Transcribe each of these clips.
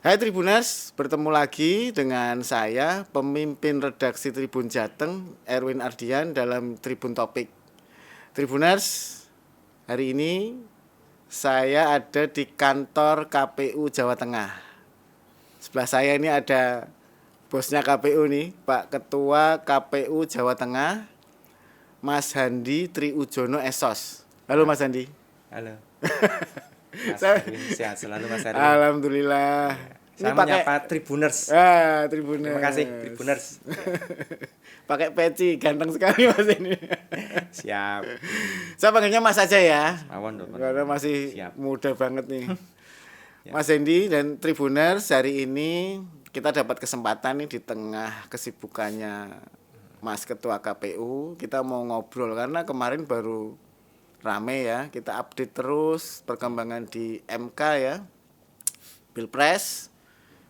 Hai Tribuners, bertemu lagi dengan saya, pemimpin redaksi Tribun Jateng, Erwin Ardian dalam Tribun Topik. Tribuners, hari ini saya ada di kantor KPU Jawa Tengah. Sebelah saya ini ada bosnya KPU nih, Pak Ketua KPU Jawa Tengah, Mas Handi Triujono Esos. Halo Mas Handi. Halo. Mas Saya- Erwin, sehat selalu Mas Erwin. Alhamdulillah. Saya menyapa Tribuners. Tribuners. Terima kasih Tribuners. Pakai peci, ganteng sekali Mas ini. Siap. Saya panggilnya Mas aja ya. Mawon dong. Karena masih Siap. muda banget nih. Ya. Mas Hendy dan Tribuners, hari ini kita dapat kesempatan nih di tengah kesibukannya Mas Ketua KPU, kita mau ngobrol karena kemarin baru rame ya, kita update terus perkembangan di MK ya, Pilpres.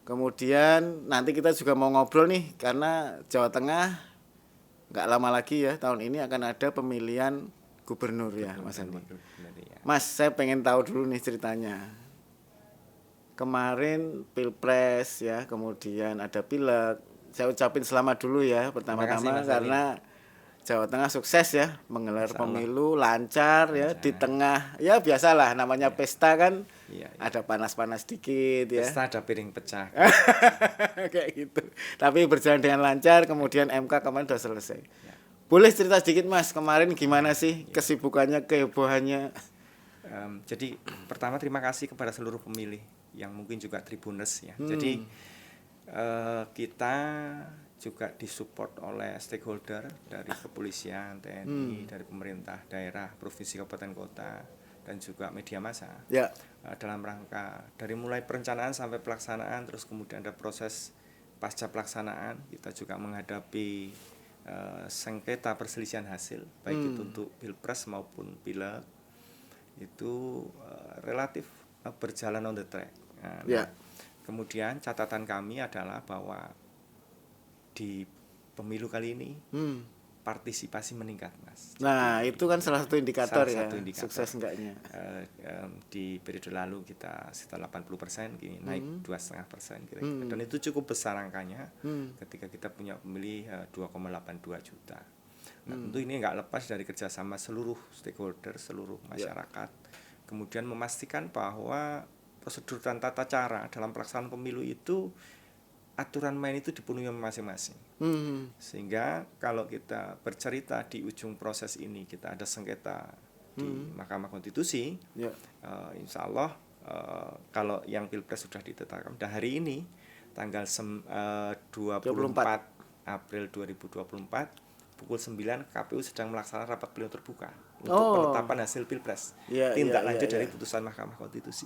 Kemudian nanti kita juga mau ngobrol nih karena Jawa Tengah nggak lama lagi ya, tahun ini akan ada pemilihan gubernur ya Mas Hendy. Mas, saya pengen tahu dulu nih ceritanya. Kemarin Pilpres ya, kemudian ada Pileg. Saya ucapin selamat dulu ya pertama-tama karena Jawa Tengah sukses ya menggelar pemilu lancar ya di tengah ya biasalah namanya pesta kan ada panas-panas dikit ya. Pesta ada piring pecah. Kayak gitu. Tapi berjalan dengan lancar, kemudian MK kemarin sudah selesai. Boleh cerita sedikit Mas, kemarin gimana sih kesibukannya, kehebohannya? Jadi pertama terima kasih kepada seluruh pemilih yang mungkin juga Tribuners ya. Jadi kita juga disupport oleh stakeholder dari kepolisian, TNI, dari pemerintah daerah, provinsi, kabupaten, kota, dan juga media massa. Ya. Dalam rangka dari mulai perencanaan sampai pelaksanaan, terus kemudian ada proses pasca pelaksanaan, kita juga menghadapi sengketa perselisihan hasil, baik itu untuk Pilpres maupun Pileg, itu relatif berjalan on the track. Nah, kemudian catatan kami adalah bahwa di pemilu kali ini partisipasi meningkat, Mas. Nah, itu kan salah satu indikator ya, satu indikator. sukses enggaknya. Di periode lalu kita sekitar 80%, kini naik 2,5% kira-kira. Dan itu cukup besar angkanya ketika kita punya pemilih 2,82 juta. Nah, tentu ini nggak lepas dari kerjasama seluruh stakeholder, seluruh masyarakat. Kemudian memastikan bahwa prosedur dan tata cara dalam pelaksanaan pemilu itu aturan main itu dipenuhi masing-masing. Sehingga kalau kita bercerita di ujung proses ini kita ada sengketa di Mahkamah Konstitusi, insya Allah kalau yang Pilpres sudah ditetapkan. Dan hari ini tanggal 24 April 2024 pukul 9 KPU sedang melaksanakan rapat pleno terbuka untuk penetapan hasil Pilpres. Tindak lanjut dari putusan Mahkamah Konstitusi.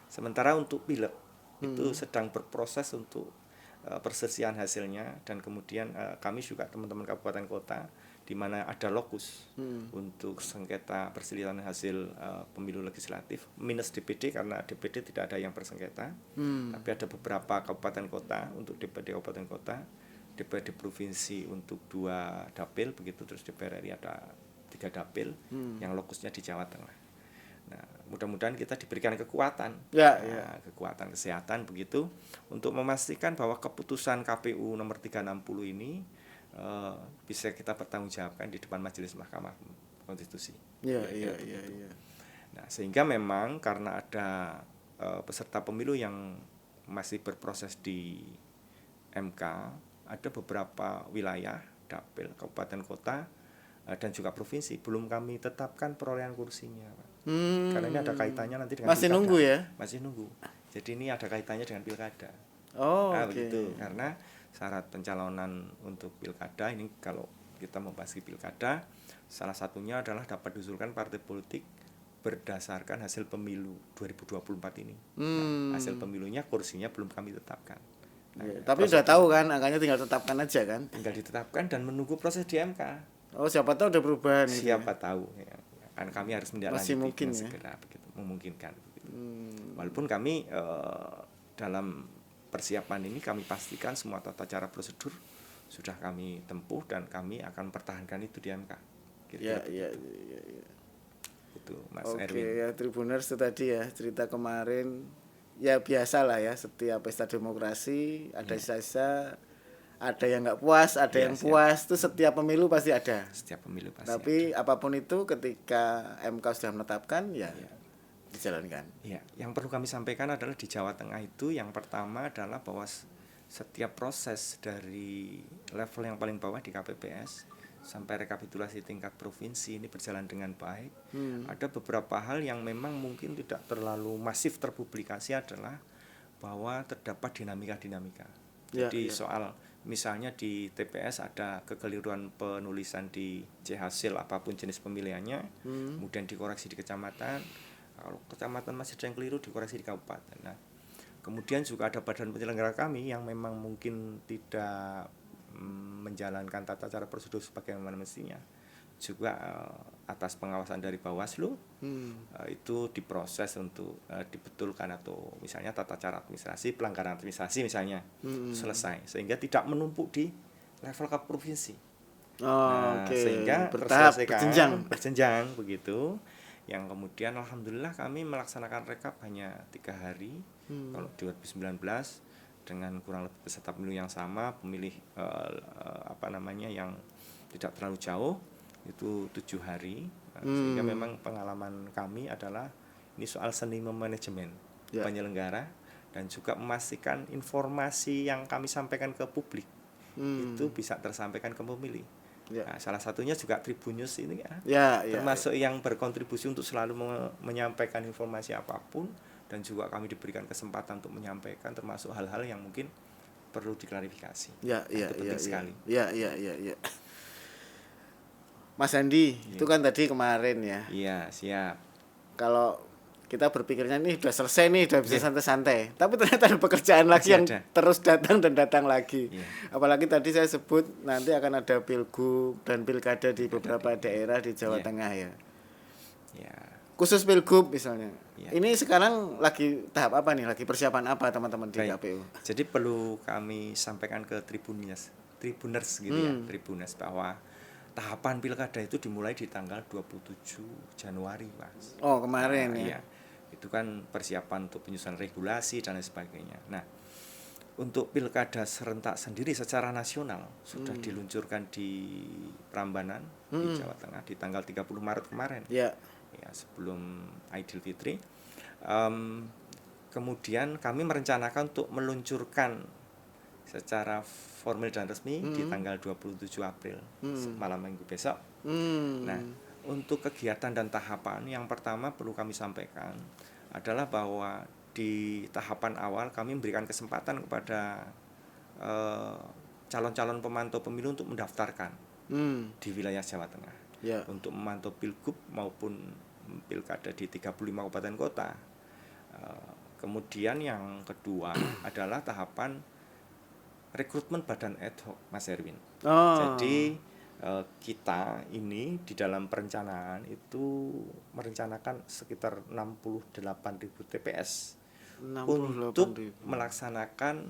Sementara untuk Pileg itu sedang berproses untuk perselisihan hasilnya, dan kemudian kami juga teman-teman kabupaten kota di mana ada lokus untuk sengketa perselisihan hasil pemilu legislatif minus DPD, karena DPD tidak ada yang bersengketa, tapi ada beberapa kabupaten kota untuk DPD kabupaten kota, DPD provinsi untuk 2 dapil begitu, terus DPR RI ada 3 dapil yang lokusnya di Jawa Tengah. Nah, mudah-mudahan kita diberikan kekuatan, kekuatan kesehatan begitu untuk memastikan bahwa keputusan KPU nomor 360 ini bisa kita pertanggungjawabkan di depan Majelis Mahkamah Konstitusi. Nah, sehingga memang karena ada peserta pemilu yang masih berproses di MK, ada beberapa wilayah, dapil, kabupaten kota, dan juga provinsi belum kami tetapkan perolehan kursinya, Pak. Karena ini ada kaitannya nanti dengan masih pilkada. Nunggu ya? Masih nunggu. Jadi ini ada kaitannya dengan pilkada. Begitu. Karena syarat pencalonan untuk pilkada ini, kalau kita membahas pilkada, salah satunya adalah dapat diusulkan partai politik berdasarkan hasil pemilu 2024 ini. Nah, hasil pemilunya, kursinya belum kami tetapkan. Tapi sudah tahu kan, angkanya tinggal tetapkan aja kan? Tinggal ditetapkan dan menunggu proses di MK. Siapa tahu ada perubahan. Siapa tahu ya. Kan kami harus menindaklanjuti segera begitu, memungkinkan begitu. Walaupun kami dalam persiapan ini kami pastikan semua tata cara prosedur sudah kami tempuh dan kami akan pertahankan itu di MK. Itu Mas Erwin. Ya, Tribuners itu tadi ya cerita kemarin ya biasa lah ya, setiap pesta demokrasi ada sisa-sisa, ada yang nggak puas, ada Iya, yang siap. puas, itu setiap pemilu pasti ada. Setiap pemilu pasti Tapi apapun itu ketika MK sudah menetapkan ya dijalankan. ya, yang perlu kami sampaikan adalah di Jawa Tengah itu yang pertama adalah bahwa setiap proses dari level yang paling bawah di KPPS sampai rekapitulasi tingkat provinsi ini berjalan dengan baik. Ada beberapa hal yang memang mungkin tidak terlalu masif terpublikasi adalah bahwa terdapat dinamika-dinamika. Ya, Jadi ya. soal misalnya di TPS ada kekeliruan penulisan di C hasil apapun jenis pemilihannya, kemudian dikoreksi di kecamatan. Kalau kecamatan masih ada yang keliru dikoreksi di kabupaten. Nah, kemudian juga ada badan penyelenggara kami yang memang mungkin tidak menjalankan tata cara prosedur sebagaimana mestinya. Juga atas pengawasan dari Bawaslu itu diproses untuk dibetulkan atau misalnya tata cara administrasi, pelanggaran administrasi misalnya selesai sehingga tidak menumpuk di level ke provinsi. Oh, oke. Sehingga Bertahap, terselesaikan berjenjang. begitu. Yang kemudian alhamdulillah kami melaksanakan rekap hanya 3 hari. Kalau 2019 dengan kurang lebih peserta pemilu yang sama, pemilih yang tidak terlalu jauh itu 7 hari. Sehingga memang pengalaman kami adalah ini soal seni manajemen penyelenggara dan juga memastikan informasi yang kami sampaikan ke publik itu bisa tersampaikan ke pemilih. Nah, salah satunya juga Tribunnews ini termasuk yang berkontribusi untuk selalu menyampaikan informasi apapun dan juga kami diberikan kesempatan untuk menyampaikan termasuk hal-hal yang mungkin perlu diklarifikasi. Itu penting sekali. Ya. Mas Andi, itu kan tadi kemarin ya. Iya, siap. Kalau kita berpikirnya nih udah selesai nih, udah bisa santai-santai. Tapi ternyata ada pekerjaan lagi yang terus datang dan datang lagi. Apalagi tadi saya sebut nanti akan ada pilgub dan pilkada di beberapa daerah di Jawa Tengah ya. Khusus pilgub misalnya. Ini sekarang lagi tahap apa nih? Lagi persiapan apa teman-teman di KPU? Jadi perlu kami sampaikan ke Tribuners gitu ya, Tribuners bahwa tahapan pilkada itu dimulai di tanggal 27 Januari, Mas. Oh, kemarin ya. Iya. Itu kan persiapan untuk penyusunan regulasi dan lain sebagainya. Nah, untuk pilkada serentak sendiri secara nasional sudah diluncurkan di Prambanan di Jawa Tengah di tanggal 30 Maret kemarin. Ya, sebelum Idul Fitri. Kemudian kami merencanakan untuk meluncurkan secara formal dan resmi di tanggal 27 April malam minggu besok. Nah, untuk kegiatan dan tahapan yang pertama perlu kami sampaikan adalah bahwa di tahapan awal kami memberikan kesempatan kepada calon-calon pemantau pemilu untuk mendaftarkan di wilayah Jawa Tengah untuk memantau pilgub maupun pilkada di 35 kabupaten kota. Kemudian yang kedua adalah tahapan rekrutmen badan ad hoc, Mas Erwin. Jadi kita ini di dalam perencanaan itu merencanakan sekitar 68.000 TPS untuk melaksanakan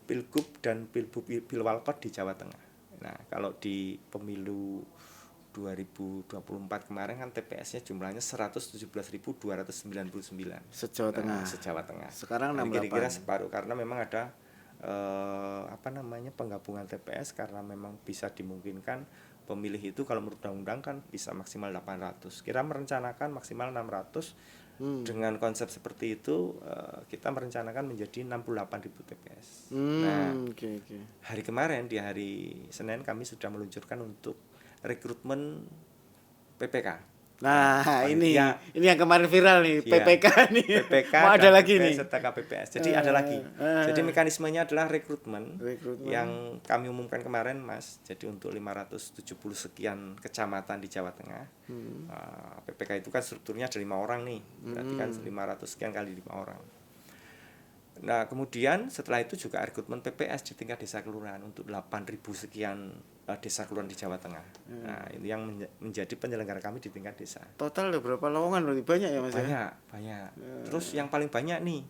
pilgub dan pilwalkot di Jawa Tengah. Nah, kalau di pemilu 2024 kemarin kan TPS-nya jumlahnya 117.299 se-Jawa Tengah. Se-Jawa Tengah. Sekarang 68. Kira-kira separuh karena memang ada penggabungan TPS karena memang bisa dimungkinkan pemilih itu kalau menurut undang-undang kan bisa maksimal 800. Kita merencanakan maksimal 600. Dengan konsep seperti itu kita merencanakan menjadi 68.000 TPS. Hari kemarin di hari Senin kami sudah meluncurkan untuk rekrutmen PPK. Nah, ini yang kemarin viral nih, PPK nih. PPK mau ada lagi nih serta KPPS. Jadi ada lagi. Jadi mekanismenya adalah rekrutmen yang kami umumkan kemarin, Mas. Jadi untuk 570 sekian kecamatan di Jawa Tengah. PPK itu kan strukturnya ada 5 orang nih. Berarti kan 500 sekian kali 5 orang. Nah, kemudian setelah itu juga rekrutmen PPS di tingkat desa kelurahan untuk 8.000 sekian desa kelurahan di Jawa Tengah. Nah, itu yang menjadi penyelenggara kami di tingkat desa. Total ada berapa lowongan? Berarti banyak ya, Mas? Banyak. Terus yang paling banyak nih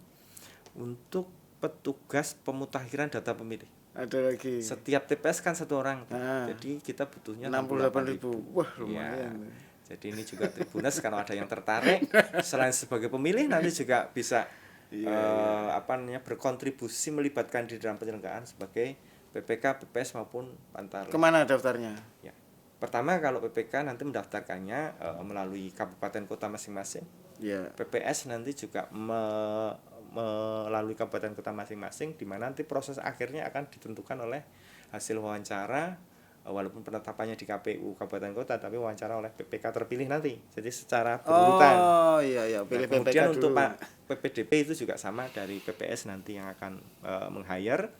untuk petugas pemutakhiran data pemilih. Ada lagi. Setiap TPS kan 1 orang. Jadi kita butuhnya 68.000. Wah, lumayan. Jadi ini juga Tribuners kalau ada yang tertarik selain sebagai pemilih nanti juga bisa berkontribusi melibatkan diri dalam penyelenggaraan sebagai PPK, PPS maupun Pantar. Kemana daftarnya? Ya. Pertama kalau PPK nanti mendaftarkannya melalui kabupaten kota masing-masing. Ya. PPS nanti juga melalui kabupaten kota masing-masing, di mana nanti proses akhirnya akan ditentukan oleh hasil wawancara, walaupun penetapannya di KPU kabupaten kota, tapi wawancara oleh PPK terpilih nanti. Jadi secara berurutan. Oh iya, pilih PPK kemudian dulu. untuk Pak PPDP itu juga sama, dari PPS nanti yang akan meng-hire.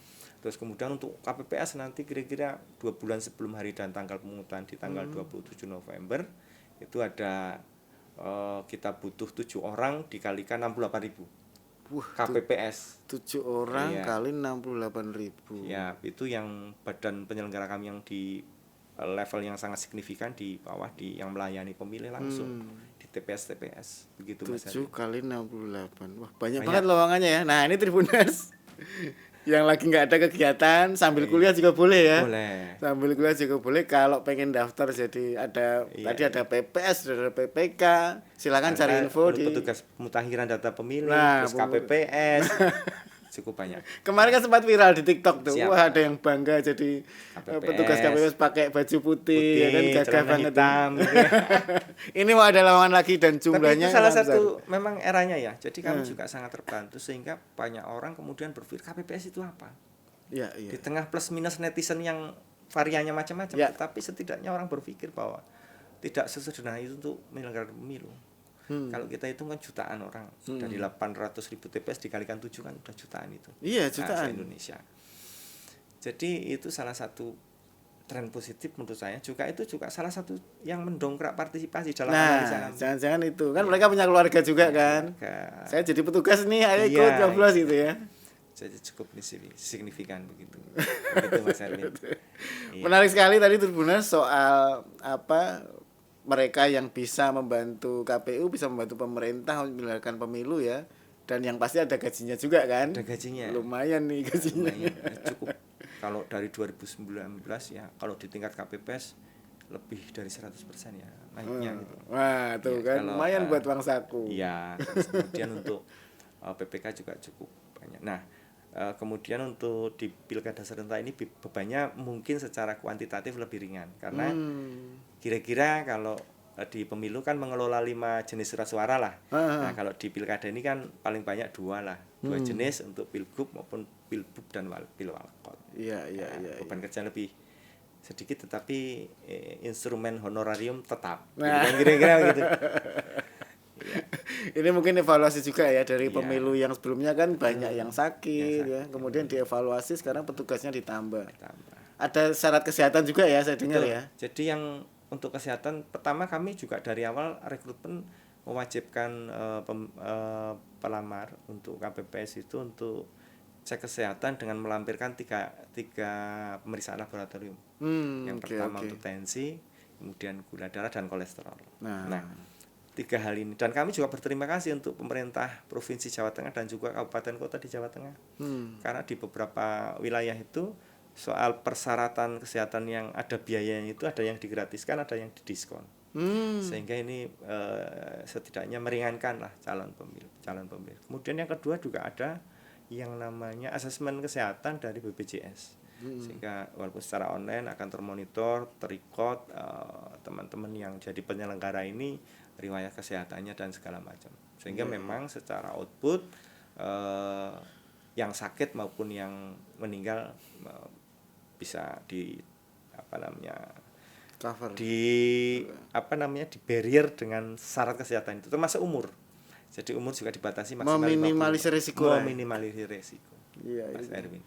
Terus kemudian untuk KPPS nanti kira-kira 2 bulan sebelum hari dan tanggal pemungutan di tanggal 27 November itu ada kita butuh 7 orang dikalikan 68.000. KPPS 7 orang Iya. kali 68.000. Ya, itu yang badan penyelenggara kami yang di level yang sangat signifikan di bawah, di yang melayani pemilih langsung di TPS begitu Mas 7 Erwin. kali 68. Wah, banyak banget lowongannya ya. Nah, ini Tribuners yang lagi nggak ada kegiatan sambil kuliah juga boleh ya. Boleh. Sambil kuliah juga boleh. Kalau pengen daftar jadi ada tadi ada PPS, ada PPK, silakan cari info di petugas pemutakhiran data pemilih, Nah, terus KPPS. Cukup banyak. Kemarin kan sempat viral di TikTok tuh. Siap. Wah, ada yang bangga jadi petugas KPPS pakai baju putih ya kan, gagah celana banget hitam, ya. gitu ya. Ini mau ada lowongan lagi dan Tapi jumlahnya itu salah besar. satu memang eranya ya. Jadi kami juga sangat terbantu, sehingga banyak orang kemudian berpikir KPPS itu apa? Iya. Di tengah plus minus netizen yang variannya macam-macam, Ya. tapi setidaknya orang berpikir bahwa tidak sesederhana itu untuk menyelenggarakan pemilu. Kalau kita hitung kan jutaan orang, dari 800.000 TPS dikalikan 7 kan udah jutaan itu. Iya, jutaan. Indonesia. Jadi itu salah satu tren positif menurut saya. Itu juga salah satu yang mendongkrak partisipasi dalam analisa Nah, kami. jangan-jangan itu kan mereka punya keluarga juga kan. Keluarga. Saya jadi petugas nih, ayo ikut Iya, 12 gitu ya. Jadi cukup signifikan begitu. Begitu Mas Erwin. Iya. Menarik sekali tadi Tribuners soal mereka yang bisa membantu KPU, bisa membantu pemerintah menyelenggarakan pemilu ya. Dan yang pasti ada gajinya juga kan. Ada gajinya. Lumayan nih gajinya. Lumayan, cukup. Kalau dari 2019 ya, kalau di tingkat KPPS lebih dari 100% ya naiknya gitu. Wah, tuh Ya, kan kalau, lumayan buat uang saku. Iya, terus kemudian untuk PPK juga cukup banyak. Nah, kemudian untuk di pilkada serentak ini bebannya mungkin secara kuantitatif lebih ringan, karena kira-kira kalau di pemilu kan mengelola 5 jenis surat suara lah. Nah, kalau di pilkada ini kan paling banyak 2 lah, 2 jenis untuk pilgub maupun pilbub dan pilwalkot. Iya. Beban kerja lebih sedikit, tetapi instrumen honorarium tetap. Nah. Kira-kira gitu. Ini mungkin evaluasi juga ya dari Iya. pemilu yang sebelumnya kan banyak yang sakit ya. Kemudian dievaluasi, sekarang petugasnya ditambah. Ada syarat kesehatan juga ya saya dengar ya. Jadi yang untuk kesehatan, pertama kami juga dari awal rekrutmen mewajibkan pelamar untuk KPPS itu untuk cek kesehatan dengan melampirkan tiga pemeriksaan laboratorium. Yang pertama untuk tensi, kemudian gula darah dan kolesterol. Nah, 3 hal ini, dan kami juga berterima kasih untuk pemerintah Provinsi Jawa Tengah dan juga kabupaten kota di Jawa Tengah. Karena di beberapa wilayah itu soal persyaratan kesehatan yang ada biayanya itu ada yang digratiskan, ada yang didiskon. Sehingga ini setidaknya meringankan lah calon pemilih. Kemudian yang kedua juga ada yang namanya asesmen kesehatan dari BPJS. Sehingga walaupun secara online akan termonitor, terrecord teman-teman yang jadi penyelenggara ini riwayat kesehatannya dan segala macam. Sehingga memang secara output yang sakit maupun yang meninggal bisa di Cover. di barrier dengan syarat kesehatan itu, termasuk umur. Jadi umur juga dibatasi maksimal 50. Meminimalisir risiko. Meminimalisir risiko. Iya. Mas Erwin.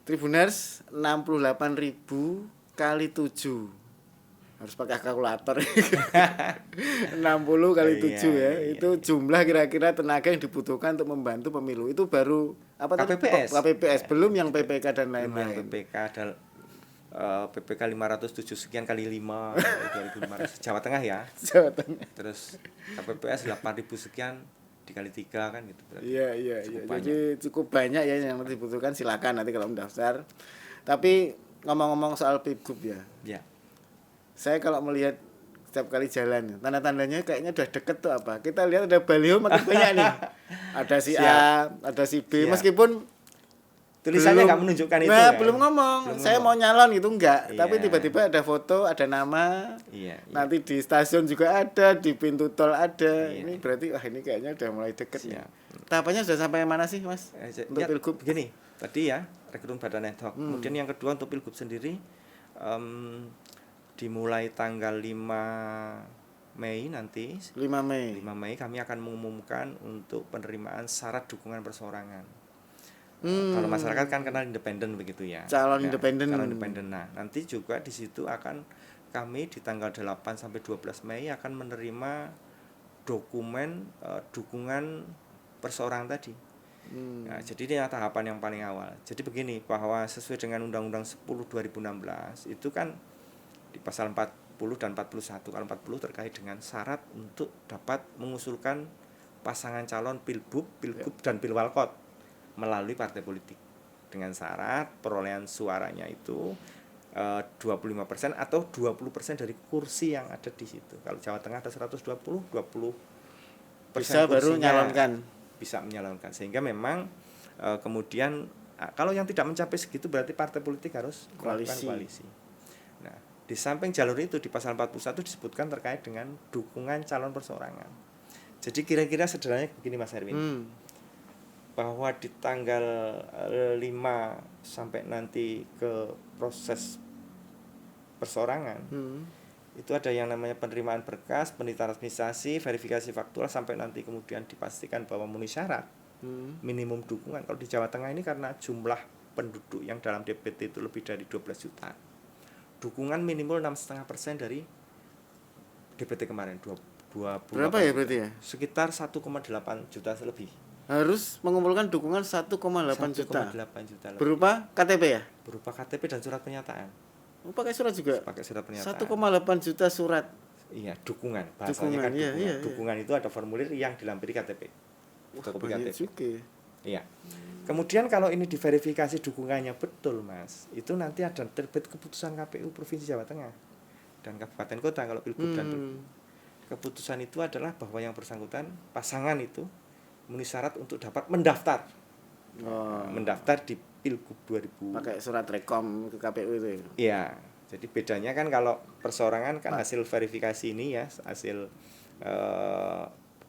Tribuners 68.000 kali 7. Harus pakai kalkulator. 60 kali 7 ya. Itu jumlah kira-kira tenaga yang dibutuhkan untuk membantu pemilu. Itu baru apa tadi? KPPS, belum yang PPK dan lain-lain. PPK ada PPK 507 sekian kali 5 2.500 Jawa Tengah ya. Jawa Tengah. Terus KPPS 8.000 sekian dikali 3 kan gitu berarti. Iya. Jadi cukup banyak ya yang dibutuhkan, silakan nanti kalau mendaftar. Tapi ngomong-ngomong soal pilgub ya. Ya. Saya kalau melihat setiap kali jalan, tanda-tandanya kayaknya udah deket tuh apa? Kita lihat ada baliho makin banyak nih. Ada si Siap. A, ada si B, Siap. meskipun Tulisannya belum- nggak menunjukkan itu Nah, kan? belum ngomong, Belum saya ngomong. mau nyalon gitu enggak. Iya. Tapi tiba-tiba ada foto, ada nama. Iya, iya. Nanti di stasiun juga ada, di pintu tol ada. Iya. Ini berarti wah ini kayaknya udah mulai deket nih. Siap. Tahapannya sudah sampai mana sih, Mas? Untuk Ya, pilgub. begini, tadi ya rekrutmen badan ad hoc. Kemudian yang kedua untuk pilgub sendiri dimulai tanggal 5 Mei nanti 5 Mei. 5 Mei kami akan mengumumkan untuk penerimaan syarat dukungan perseorangan. Kalau masyarakat kan kenal independen begitu ya. Calon independen. Calon independen. Nah, nanti juga di situ akan kami di tanggal 8 sampai 12 Mei akan menerima dokumen dukungan perseorangan tadi. Nah, jadi ini tahapan yang paling awal. Jadi begini, bahwa sesuai dengan Undang-Undang 10 2016 itu kan di pasal 40 dan 41. Kalau 40 terkait dengan syarat untuk dapat mengusulkan pasangan calon pilgub dan pilwalkot melalui partai politik dengan syarat perolehan suaranya itu 25% atau 20% dari kursi yang ada di situ. Kalau Jawa Tengah ada 120, 20% Bisa baru kursinya nyalonkan. bisa menyalonkan. Sehingga memang kemudian kalau yang tidak mencapai segitu berarti partai politik harus melakukan koalisi. Nah, di samping jalur itu di pasal 41 disebutkan terkait dengan dukungan calon perseorangan. Jadi kira-kira sederhananya begini Mas Erwin. Bahwa di tanggal 5 sampai nanti ke proses perseorangan itu ada yang namanya penerimaan berkas, penelitian administrasi, verifikasi faktual sampai nanti kemudian dipastikan bahwa memenuhi syarat minimum dukungan. Kalau di Jawa Tengah ini karena jumlah penduduk yang dalam DPT itu lebih dari 12 juta, dukungan minimal 6,5% dari DPT kemarin 20. Berapa ya berarti ya? Sekitar 1,8 juta lebih. Harus mengumpulkan dukungan 1,8 juta. 1,8 juta lebih. Berupa KTP ya? Berupa KTP dan surat pernyataan. Oh, pakai surat juga. Pakai surat pernyataan. 1,8 juta surat. Iya, dukungan. Bahasanya Dukungan, kan iya, dukungan. iya. Dukungan itu ada formulir yang dilampiri KTP. Fotokopi Banyak KTP. juga. Iya. Kemudian kalau ini diverifikasi dukungannya betul, Mas, itu nanti ada terbit keputusan KPU Provinsi Jawa Tengah dan Kabupaten Kota kalau pilgub dan pilgub. Keputusan itu adalah bahwa yang bersangkutan pasangan itu memenuhi syarat untuk dapat mendaftar. Mendaftar di Pilgub 2000. Pakai surat rekom ke KPU itu. Iya. Jadi bedanya kan kalau perseorangan kan hasil verifikasi ini ya, hasil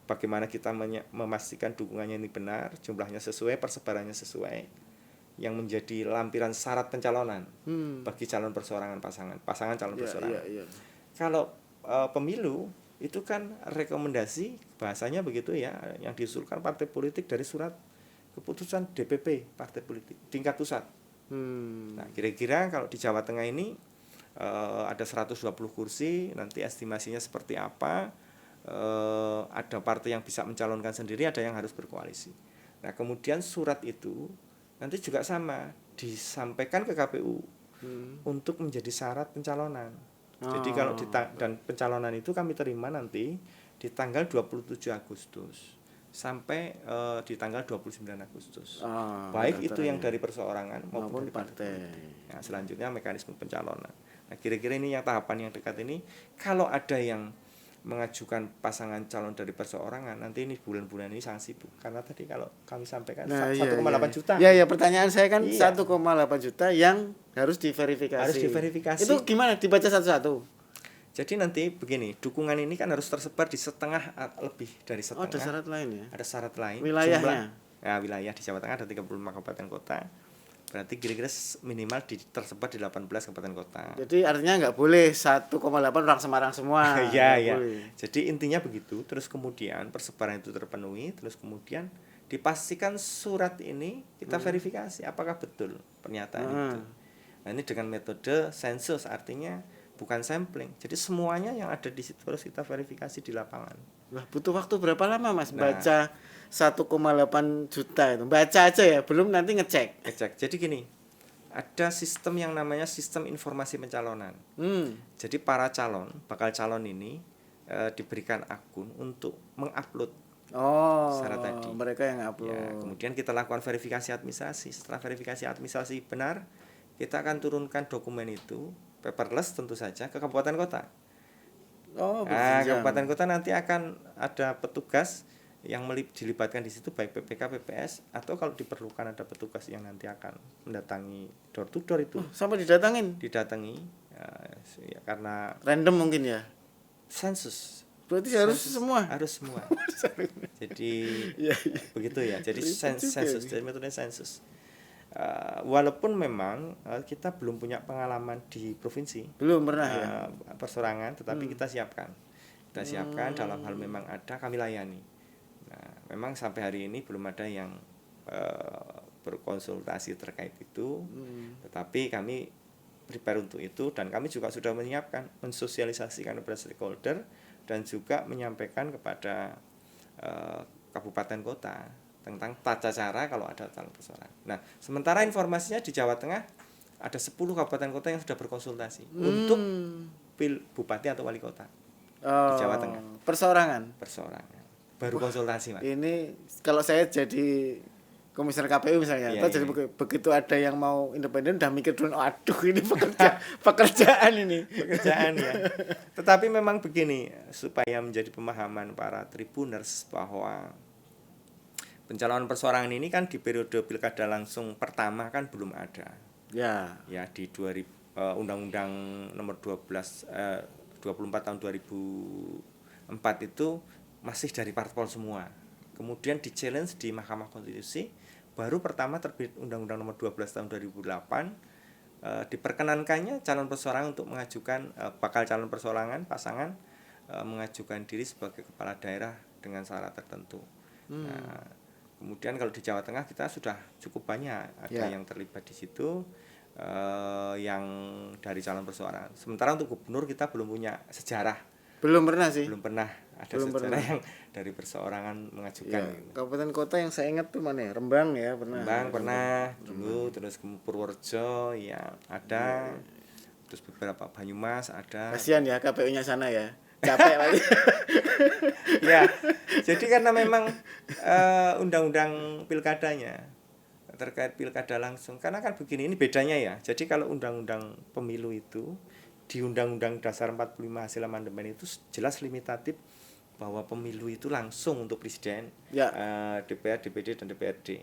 bagaimana kita memastikan dukungannya ini benar, jumlahnya sesuai, persebarannya sesuai, yang menjadi lampiran syarat pencalonan bagi calon perseorangan pasangan calon perseorangan. Kalau pemilu itu kan rekomendasi bahasanya begitu ya, yang diusulkan partai politik dari surat keputusan DPP partai politik tingkat pusat. Nah, kira-kira kalau di Jawa Tengah ini ada 120 kursi, nanti estimasinya seperti apa? Ada partai yang bisa mencalonkan sendiri, ada yang harus berkoalisi. Nah, kemudian surat itu nanti juga sama disampaikan ke KPU untuk menjadi syarat pencalonan. Jadi kalau dan pencalonan itu kami terima nanti di tanggal 27 Agustus sampai di tanggal 29 Agustus. Baik itu yang dari perseorangan maupun dari partai. Nah, selanjutnya mekanisme pencalonan. Nah, kira-kira ini yang tahapan yang dekat ini. Kalau ada yang mengajukan pasangan calon dari perseorangan, nanti ini bulan-bulan ini sangat sibuk. Karena tadi kalau kami sampaikan 1,8 juta. Ya, pertanyaan saya kan 1,8 juta yang harus diverifikasi. Harus diverifikasi. Itu gimana dibaca satu-satu? Jadi nanti begini, dukungan ini kan harus tersebar di setengah lebih dari setengah. Oh, ada syarat lain ya? Ada syarat lain. Wilayahnya? Wilayah di Jawa Tengah ada 35 kabupaten kota. Berarti kira-kira minimal tersebar di 18 kabupaten kota. Jadi artinya nggak boleh 1,8 orang Semarang semua. Iya. Jadi intinya begitu. Terus kemudian persebaran itu terpenuhi. Terus kemudian dipastikan surat ini kita verifikasi apakah betul pernyataan itu. Nah, ini dengan metode sensus, artinya bukan sampling. Jadi semuanya yang ada di situ harus kita verifikasi di lapangan. Wah, butuh waktu berapa lama Mas baca 1,8 juta itu? Baca aja ya, belum nanti ngecek. Jadi gini, ada sistem yang namanya sistem informasi pencalonan. Jadi para bakal calon ini diberikan akun untuk mengupload syarat tadi. Mereka yang upload. Ya, kemudian kita lakukan verifikasi administrasi. Setelah verifikasi administrasi benar, kita akan turunkan dokumen itu paperless tentu saja ke kabupaten kota. Kabupaten kota nanti akan ada petugas yang dilibatkan di situ baik PPK, PPS, atau kalau diperlukan ada petugas yang nanti akan mendatangi door to door itu Sampai didatangin. didatangi ya, karena Random mungkin ya. sensus. Berarti harus semua. Harus semua. Jadi Iya, begitu ya. Jadi Ribet juga sensus, ini. jadi metode sensus. Walaupun memang kita belum punya pengalaman di provinsi Belum pernah ya. persorangan, tetapi kita siapkan. Kita siapkan dalam hal memang ada kami layani. Nah, memang sampai hari ini belum ada yang berkonsultasi terkait itu, tetapi kami prepare untuk itu, dan kami juga sudah menyiapkan, mensosialisasikan kepada stakeholder dan juga menyampaikan kepada kabupaten kota tentang tata cara kalau ada calon persorangan. Nah, sementara informasinya di Jawa Tengah ada 10 kabupaten kota yang sudah berkonsultasi untuk bupati atau wali kota di Jawa Tengah. Persorangan. Baru konsultasi, Pak. Ini kalau saya jadi komisioner KPU misalnya, Iya, atau jadi begitu ada yang mau independen udah mikir dulu, aduh ini pekerjaan ini. Pekerjaan ya. Tetapi memang begini, supaya menjadi pemahaman para tribuners bahwa pencalonan persorangan ini kan di periode pilkada langsung pertama kan belum ada. Ya. Ya di Undang-Undang nomor 24 tahun 2004 itu masih dari parpol semua. Kemudian di challenge di Mahkamah Konstitusi, baru pertama terbit Undang-Undang nomor 12 tahun 2008, diperkenankannya calon persorangan untuk mengajukan bakal calon persorangan pasangan mengajukan diri sebagai kepala daerah dengan syarat tertentu. Nah, kemudian kalau di Jawa Tengah kita sudah cukup banyak ada yang terlibat di situ, yang dari calon persorangan. Sementara untuk gubernur kita belum punya sejarah. Belum pernah sih. Belum pernah ada sejarah yang dari perseorangan mengajukan. Ya, kabupaten kota yang saya ingat tuh mana ya? Rembang ya pernah. Rembang pernah dulu, terus ke Purworejo ya ada, terus beberapa Banyumas ada. Kasihan ya KPU-nya sana ya. Capek lagi. Ya, jadi karena memang undang-undang pilkadanya terkait pilkada langsung, karena kan begini, ini bedanya ya. Jadi kalau undang-undang pemilu itu di Undang-Undang Dasar 45 hasil amandemen itu jelas limitatif bahwa pemilu itu langsung untuk presiden, DPR, DPD, dan DPRD.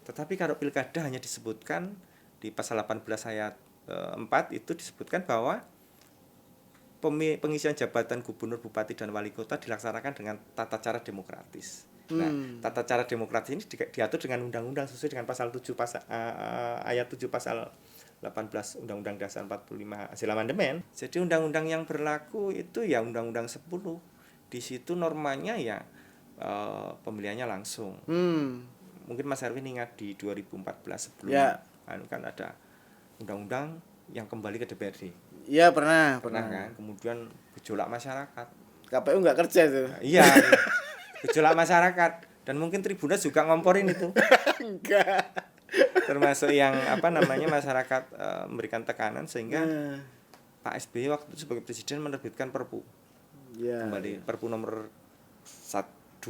Tetapi kalau pilkada hanya disebutkan di pasal 18 ayat 4 itu disebutkan bahwa pengisian jabatan gubernur, bupati, dan wali kota dilaksanakan dengan tata cara demokratis. Nah, tata cara demokratis ini diatur dengan undang-undang sesuai dengan pasal 7 ayat 7 pasal 18 Undang-Undang Dasar 45 hasil amandemen. Jadi undang-undang yang berlaku itu ya Undang-Undang 10. Di situ normanya ya pemilihannya langsung. Mungkin Mas Erwin ingat di 2014 sebelum kan ada undang-undang yang kembali ke DPRD. Iya pernah kan. Kemudian gejolak masyarakat. KPU nggak kerja tuh. Iya. Gejolak masyarakat, dan mungkin Tribuners juga ngomporin itu. Enggak. Termasuk yang masyarakat memberikan tekanan sehingga Pak SBY waktu itu sebagai presiden menerbitkan Perpu. Kembali Perpu nomor 2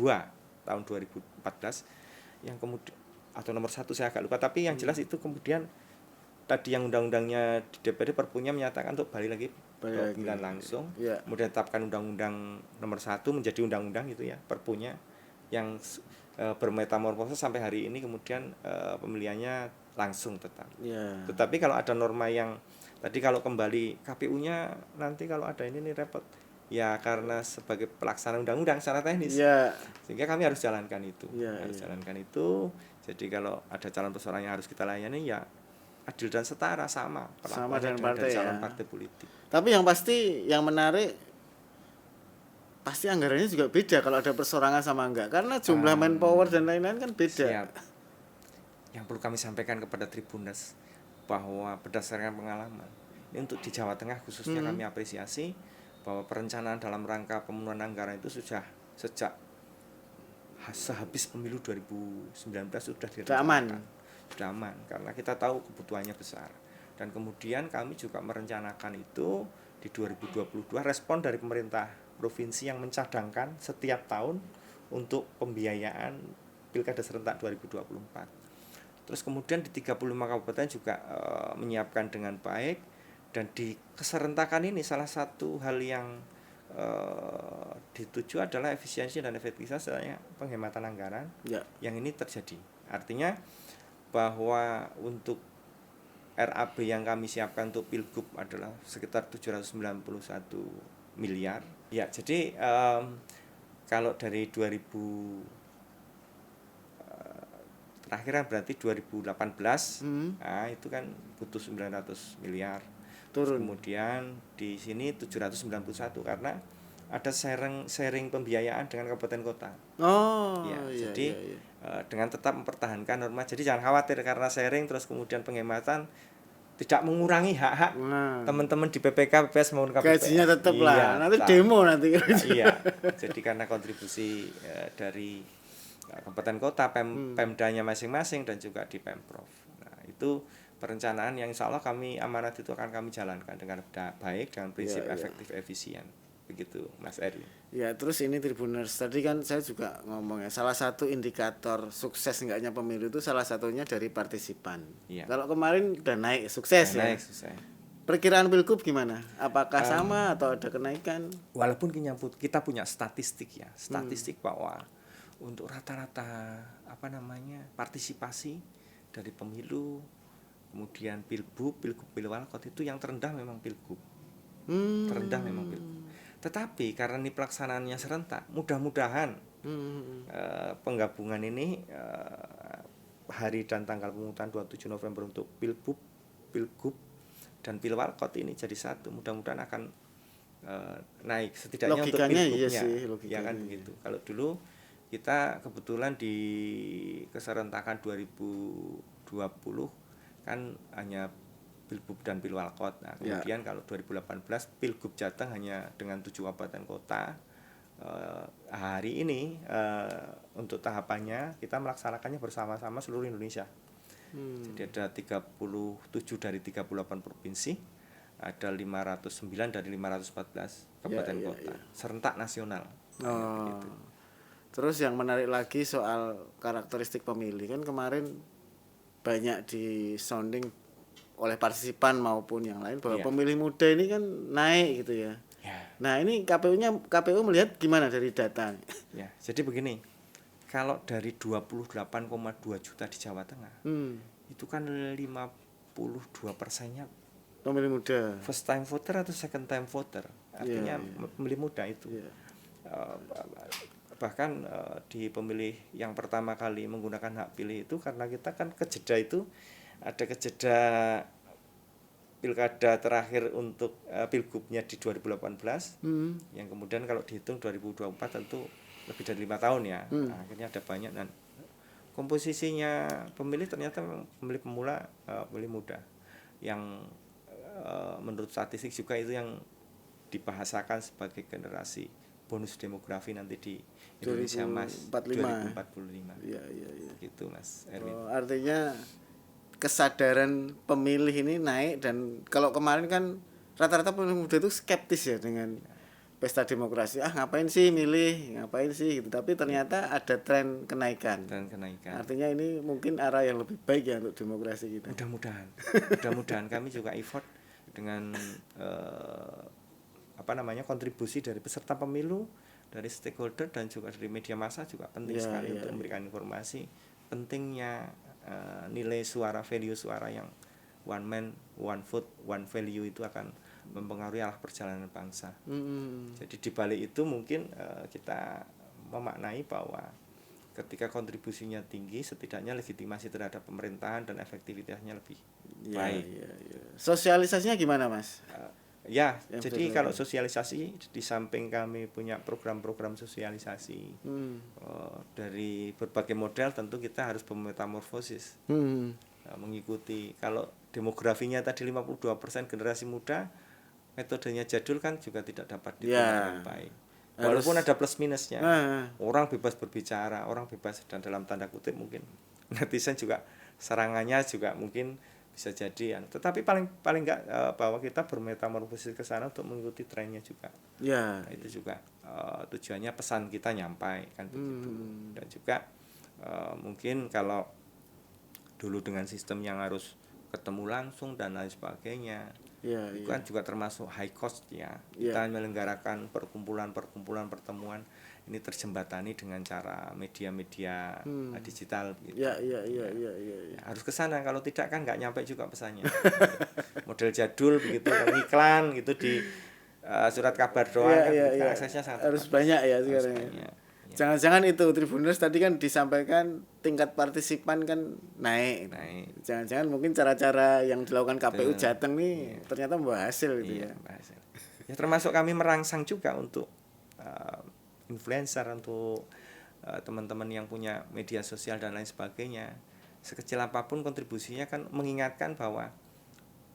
tahun 2014 yang kemudian, atau nomor 1 saya agak lupa, tapi yang jelas itu kemudian tadi yang undang-undangnya di DPRD Perpunya menyatakan untuk balik lagi pemilihan langsung. Kemudian tetapkan undang-undang nomor 1 menjadi undang-undang itu ya, Perpunya yang bermetamorfosis sampai hari ini, kemudian pemilihannya langsung tetap. Tetapi kalau ada norma yang tadi kalau kembali KPU-nya nanti kalau ada ini repot. Ya karena sebagai pelaksana undang-undang secara teknis. Sehingga kami harus jalankan itu. Jalankan itu. Jadi kalau ada calon persorangan yang harus kita layani ya adil dan setara, sama dengan partai calon partai politik. Tapi yang pasti yang menarik pasti anggarannya juga beda kalau ada persorangan sama enggak, karena jumlah manpower dan lain-lain kan beda. Siap. Yang perlu kami sampaikan kepada Tribuners bahwa berdasarkan pengalaman ini untuk di Jawa Tengah khususnya kami apresiasi bahwa perencanaan dalam rangka pemenuhan anggaran itu sudah sejak sehabis pemilu 2019 sudah direncanakan. Sudah aman karena kita tahu kebutuhannya besar. Dan kemudian kami juga merencanakan itu di 2022 respon dari pemerintah provinsi yang mencadangkan setiap tahun untuk pembiayaan Pilkada serentak 2024. Terus kemudian di 35 kabupaten juga menyiapkan dengan baik, dan di keserentakan ini salah satu hal yang dituju adalah efisiensi dan efektivitas serta penghematan anggaran Ya. yang ini terjadi. Artinya bahwa untuk RAB yang kami siapkan untuk Pilgub adalah sekitar 791 miliar. Ya, jadi kalau dari 2000 terakhir kan berarti 2018, nah itu kan butuh 900 miliar. Terus Turun. kemudian di sini 791 karena ada sharing pembiayaan dengan kabupaten kota. Oh, Ya, iya, jadi iya, iya. dengan tetap mempertahankan norma. Jadi jangan khawatir karena sharing terus kemudian penghematan tidak mengurangi hak-hak Nah, teman-teman di PPK, PPS maupun KPPS. gajinya tetap lah. Iya, Nanti tetap. demo nanti. Iya. Jadi karena kontribusi dari kabupaten kota, Pemdanya masing-masing dan juga di Pemprov. Nah, itu perencanaan yang insya Allah kami amanat itu akan kami jalankan dengan baik dengan prinsip Iya, iya. efektif efisien. Begitu Mas Erwin. Ya, terus ini Tribuners, tadi kan saya juga ngomong ya, salah satu indikator sukses enggaknya pemilu itu salah satunya dari partisipan. Iya. Kalau kemarin udah naik sukses ya. Naik susah. Perkiraan Pilgub gimana? Apakah sama atau ada kenaikan? Walaupun kita punya statistik ya, statistik bahwa untuk rata-rata partisipasi dari pemilu, kemudian Pilgub, Pilwalkot itu yang terendah memang Pilgub. Terendah memang Pilgub. Tetapi karena ini pelaksanaannya serentak, mudah-mudahan penggabungan ini hari dan tanggal pemungutan 27 November untuk Pilgub dan Pilwalkot ini jadi satu. Mudah-mudahan akan naik setidaknya Logikanya untuk Pilgubnya. iya sih, logikanya. Ya kan begitu. Kalau dulu kita kebetulan di keserentakan 2020 kan hanya Pilgub dan Pilwalkot. Nah, kemudian kalau 2018 Pilgub Jateng hanya dengan 7 kabupaten kota. Hari ini untuk tahapannya kita melaksanakannya bersama-sama seluruh Indonesia. Jadi ada 37 dari 38 provinsi, ada 509 dari 514 kabupaten kota. Serentak nasional. Gitu. Terus yang menarik lagi soal karakteristik pemilih, kan kemarin banyak di sounding oleh partisipan maupun yang lain bahwa pemilih muda ini kan naik gitu ya. Nah, ini KPU melihat gimana dari data? Ya, jadi begini. Kalau dari 28,2 juta di Jawa Tengah, itu kan 52%-nya pemilih muda. First time voter atau second time voter. Artinya pemilih muda itu. Bahkan di pemilih yang pertama kali menggunakan hak pilih itu karena kita kan kejeda itu ada kejeda pilkada terakhir untuk Pilgubnya di 2018 yang kemudian kalau dihitung 2024 tentu lebih dari 5 tahun ya. Nah, akhirnya ada banyak dan komposisinya pemilih ternyata pemilih pemula, pemilih muda yang menurut statistik juga itu yang dibahasakan sebagai generasi bonus demografi nanti di Indonesia 2045. Iya. Gitu Mas Erwin. Artinya kesadaran pemilih ini naik, dan kalau kemarin kan rata-rata pemilih muda itu skeptis ya dengan pesta demokrasi. Ngapain sih milih, ngapain sih gitu. Tapi ternyata ada tren kenaikan. Artinya ini mungkin arah yang lebih baik ya untuk demokrasi kita. Mudah-mudahan kami juga effort dengan kontribusi dari peserta pemilu, dari stakeholder dan juga dari media massa juga penting sekali untuk memberikan informasi pentingnya nilai suara, value suara yang one man, one vote, one value itu akan mempengaruhi arah perjalanan bangsa. Jadi di balik itu mungkin kita memaknai bahwa ketika kontribusinya tinggi, setidaknya legitimasi terhadap pemerintahan dan efektivitasnya lebih baik. Sosialisasinya gimana, Mas? Jadi kalau sosialisasi di samping kami punya program-program sosialisasi dari berbagai model, tentu kita harus metamorfosis, mengikuti. Kalau demografinya tadi 52% generasi muda, metodenya jadul kan juga tidak dapat diterima dengan baik. Walaupun ada plus minusnya, orang bebas berbicara, orang bebas, dan dalam tanda kutip mungkin netizen juga serangannya juga mungkin bisa jadi, tetapi paling enggak bahwa kita bermetamorfosis ke sana untuk mengikuti trennya juga. Nah, itu juga tujuannya pesan kita nyampai kan begitu. Dan juga mungkin kalau dulu dengan sistem yang harus ketemu langsung dan lain sebagainya, Iya, Itu iya. kan juga termasuk high cost ya. Iya. Kita menyelenggarakan perkumpulan pertemuan ini terjembatani dengan cara media-media digital gitu. Iya, iya, iya, iya, iya. Ya, harus ke sana, kalau tidak kan nggak nyampe juga pesannya. Model jadul begitu, kalau iklan gitu di surat kabar doang Iya, kan iya, kita iya. aksesnya sangat Harus terbatas. banyak ya Harus sekarang. banyak. Ya, Jangan-jangan itu Tribuners tadi kan disampaikan tingkat partisipan kan naik. naik. Jangan-jangan mungkin cara-cara yang dilakukan KPU Betul. Jateng nih ternyata membawa hasil gitu Iya, ya. bahasa. Ya termasuk kami merangsang juga untuk influencer, untuk teman-teman yang punya media sosial dan lain sebagainya. Sekecil apapun kontribusinya kan mengingatkan bahwa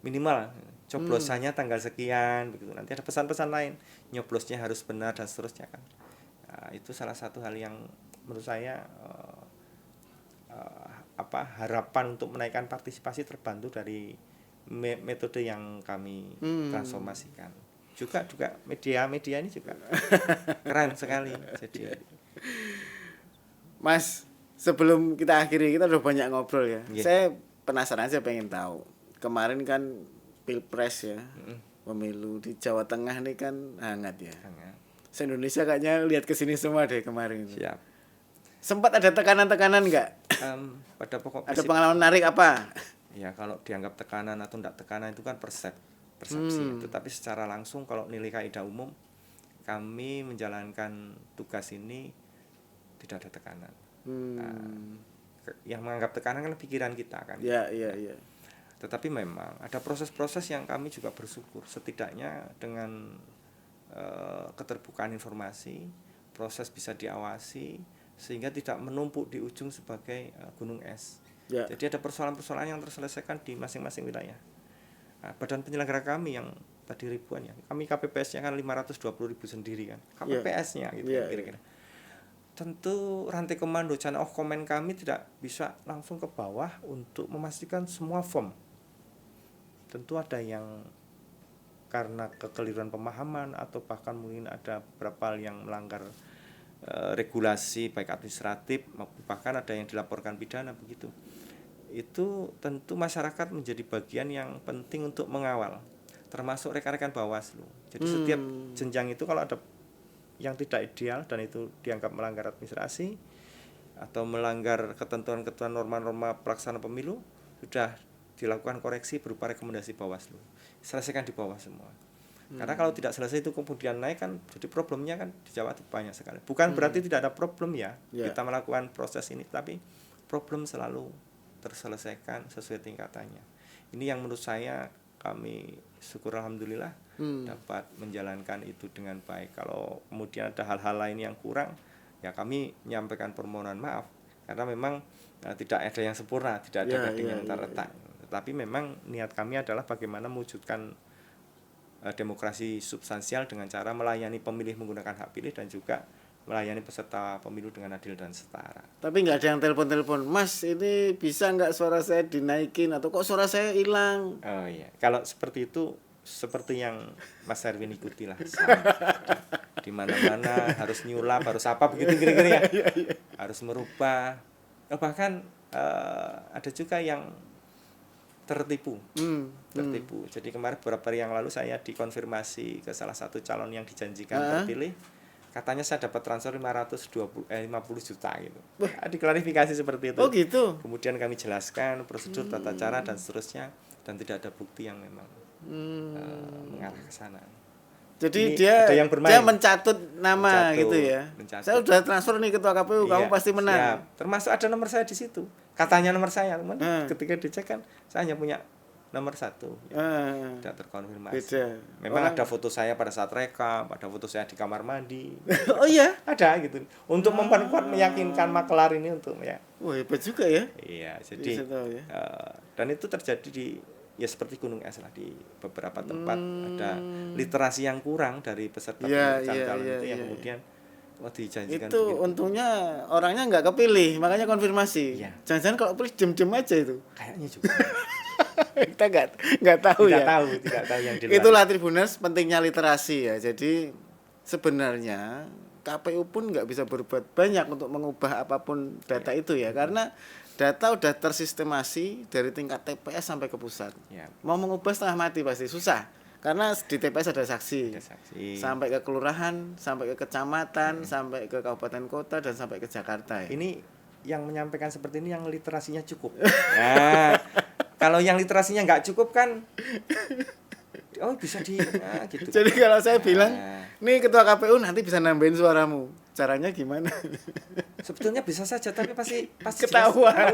minimal coblosannya tanggal sekian begitu. Nanti ada pesan-pesan lain, nyoblosnya harus benar dan seterusnya kan. Itu salah satu hal yang menurut saya harapan untuk menaikkan partisipasi terbantu dari metode yang kami transformasikan. Juga media ini juga keren sekali. Jadi Mas, sebelum kita akhiri, kita udah banyak ngobrol ya. Iya. Saya penasaran aja pengen tahu. Kemarin kan Pilpres ya, pemilu di Jawa Tengah nih kan hangat ya. sangat Se-Indonesia kayaknya lihat ke sini semua deh kemarin. siap. Sempat ada tekanan-tekanan nggak? Pada pokok Ada pengalaman menarik apa? ya kalau dianggap tekanan atau tidak tekanan itu kan persepsi. Tetapi secara langsung kalau nilai kaidah umum kami menjalankan tugas ini tidak ada tekanan. Yang menganggap tekanan kan pikiran kita kan. Ya, iya, iya. Tetapi memang ada proses-proses yang kami juga bersyukur, setidaknya dengan keterbukaan informasi, proses bisa diawasi sehingga tidak menumpuk di ujung sebagai gunung es. Ya. Jadi ada persoalan-persoalan yang terselesaikan di masing-masing wilayah. Badan penyelenggara kami yang tadi ribuan ya, kami KPPS-nya kan 520.000 sendiri kan, KPPS-nya gitu Ya, kira-kira. Tentu rantai komando channel of command kami tidak bisa langsung ke bawah untuk memastikan semua form. Tentu ada yang karena kekeliruan pemahaman atau bahkan mungkin ada beberapa hal yang melanggar regulasi baik administratif maupun bahkan ada yang dilaporkan pidana begitu. Itu tentu masyarakat menjadi bagian yang penting untuk mengawal, termasuk rekan-rekan Bawaslu. Jadi setiap jenjang itu kalau ada yang tidak ideal dan itu dianggap melanggar administrasi atau melanggar ketentuan-ketentuan norma-norma pelaksanaan pemilu, sudah dilakukan koreksi berupa rekomendasi Bawaslu. Selesaikan di bawah semua. Karena kalau tidak selesai itu kemudian naik kan, jadi problemnya kan di Jawa itu banyak sekali. Bukan berarti tidak ada problem ya, kita melakukan proses ini, tapi problem selalu terselesaikan sesuai tingkatannya. Ini yang menurut saya kami syukur alhamdulillah dapat menjalankan itu dengan baik. Kalau kemudian ada hal-hal lain yang kurang, ya kami menyampaikan permohonan maaf karena memang tidak ada yang sempurna, tidak ada gading yang terletak. Tetapi memang niat kami adalah bagaimana mewujudkan demokrasi substansial dengan cara melayani pemilih menggunakan hak pilih dan juga melayani peserta pemilu dengan adil dan setara. Tapi nggak ada yang telepon-telepon, Mas ini bisa nggak suara saya dinaikin atau kok suara saya hilang? Oh iya, kalau seperti itu seperti yang Mas Erwin ikuti lah. Di mana-mana harus nyulap, harus apa begitu kira-kira ya. Harus merubah. Bahkan ada juga yang tertipu. Jadi kemarin beberapa hari yang lalu saya dikonfirmasi ke salah satu calon yang dijanjikan terpilih. Katanya saya dapat transfer 50 juta gitu. Diklarifikasi seperti itu. Oh gitu. Kemudian kami jelaskan prosedur, tata cara dan seterusnya dan tidak ada bukti yang memang mengarah ke sana. Jadi Ini dia yang mencatut nama gitu ya. Mencatut. Saya udah transfer nih ketua KPU, kamu pasti menang. Siap. Termasuk ada nomor saya di situ. Katanya nomor saya, teman. Ketika dicek kan saya hanya punya nomor 1. Tidak terkonfirmasi. Beda. Memang ada foto saya pada saat rekam, ada foto saya di kamar mandi. Oh iya, ada gitu. Untuk memperkuat meyakinkan makelar ini untuk ya. Wah hebat juga ya. Iya, jadi ya. Dan itu terjadi di ya seperti gunung es lah, di beberapa tempat ada literasi yang kurang dari peserta calon itu yang kemudian dijanjikan itu begitu. Untungnya orangnya nggak kepilih, makanya konfirmasi. Jangan-jangan kalau pilih diem-diem aja itu. Kayaknya juga. Kita nggak tahu tidak ya. Tidak tahu yang di luar. Itulah Tribuners pentingnya literasi ya. Jadi sebenarnya KPU pun nggak bisa berbuat banyak untuk mengubah apapun data itu ya, karena data udah tersistemasi dari tingkat TPS sampai ke pusat. Ya. Mau mengubah setengah mati pasti susah, karena di TPS ada saksi, sampai ke kelurahan, sampai ke kecamatan, sampai ke kabupaten kota, dan sampai ke Jakarta ya. Ini yang menyampaikan seperti ini yang literasinya cukup. Nah, kalau yang literasinya nggak cukup kan, oh bisa gitu. Jadi kalau saya bilang, nih ketua KPU nanti bisa nambahin suaramu. Caranya gimana? Sebetulnya bisa saja, tapi pasti ketahuan.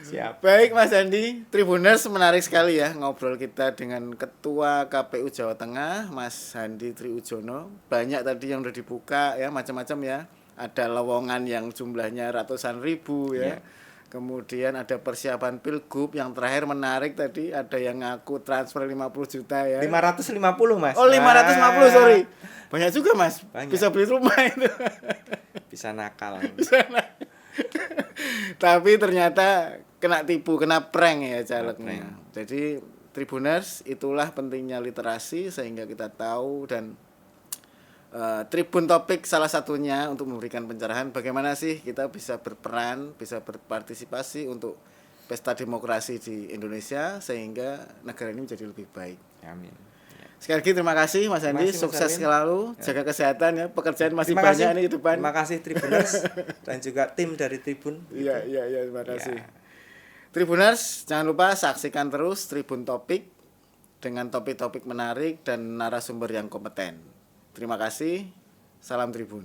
Siap. Baik Mas Andi, Tribuners, menarik sekali ya ngobrol kita dengan Ketua KPU Jawa Tengah, Mas Handi Triujono. Banyak tadi yang udah dibuka ya, macam-macam ya. Ada lowongan yang jumlahnya ratusan ribu ya. Kemudian ada persiapan Pilgub, yang terakhir menarik tadi, ada yang ngaku transfer 50 juta ya. 550 Mas. Oh 550, sorry. Banyak juga Mas. Banyak. Bisa beli rumah itu. Bisa nakal. Tapi ternyata kena tipu, kena prank ya calegnya. Jadi Tribuners, itulah pentingnya literasi sehingga kita tahu, dan Tribun Topik salah satunya untuk memberikan pencerahan bagaimana sih kita bisa berperan, bisa berpartisipasi untuk pesta demokrasi di Indonesia sehingga negara ini menjadi lebih baik. Amin. Sekali lagi terima kasih Mas Andi, sukses selalu, jaga kesehatan ya, pekerjaan masih banyak ini di depan. Terima kasih Tribuners dan juga tim dari Tribun. Iya, terima kasih. Tribuners, jangan lupa saksikan terus Tribun Topik dengan topik-topik menarik dan narasumber yang kompeten. Terima kasih, salam Tribun.